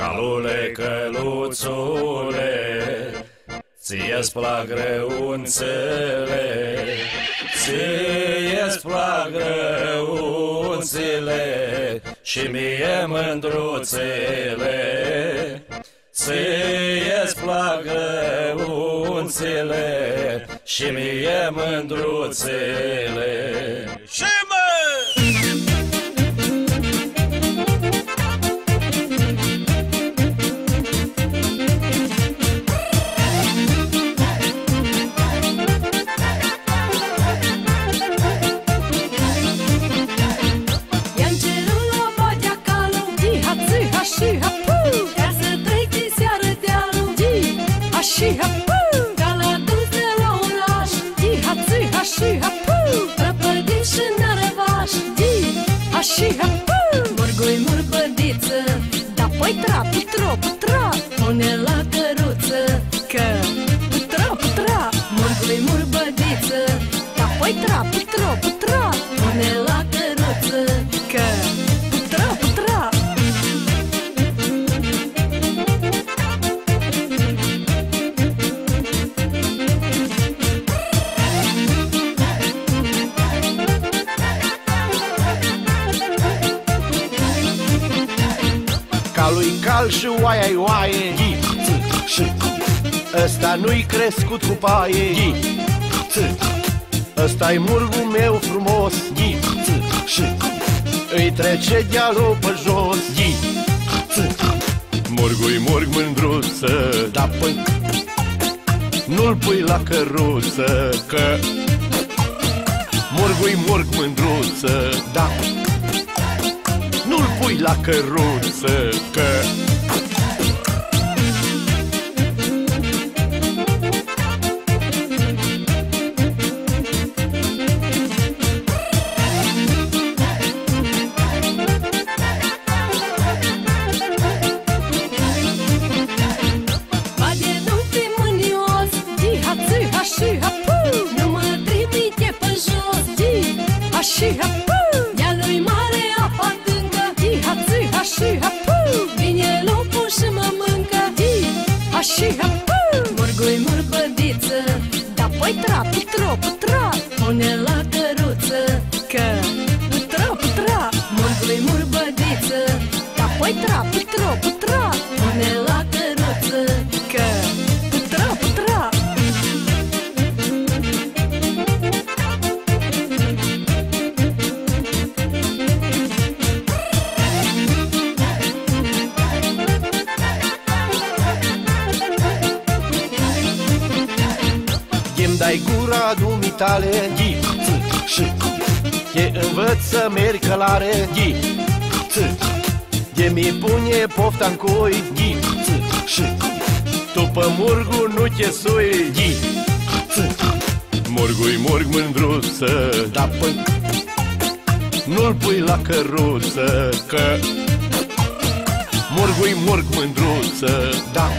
Calule, căluțule, ție-ți plac grăunțele, ție-ți plac grăunțele și mie mândruțele. Ție-ți plac grăunțele și mie mândruțele. Și mă! Și ha-pu, ca la dus de la oraș, di-ha-ți, ha-și ha-pu, prăpădit și nărăvaș, di-ha-și ha-pu. Murgui, murbădiță, da păi tra, putro, putra, pune la căruță, că putra, putra. Murgui, murbădiță, da păi tra, putro, putra, pune la căruță, că putra, putra. Calui cal și oaia-i oaie, ăsta nu-i crescut cu paie, ăsta-i murgul meu frumos, îi trece dealul pe jos. Murgui murg mândruță, da păi nu-l pui la căruță, că murgui murg mândruță, da nu-l pui la căruță, că ha-și ha-pu, nu mă trimite pe jos, di-ha-și ha-pu. Dealul-i mare, apa adâncă, di-ha-ți, ha-și ha-pu. Vine lupul și mă mâncă, di-ha-și ha-pu. Murgui, murbădiță, da păi tra, putro, putra, pune la căruță, că putra, putra. Murgui, murbădiță, da păi tra, putro, putra, pune la căruță, că putra, putra. îmi dai gura dumitale, te învăț să merg călare, de mi pune pofta-n cui, tu pe murgu nu te sui. Murgui murg mândruță, da păi nu-l pui la căruță, că murgui murg mândruță, da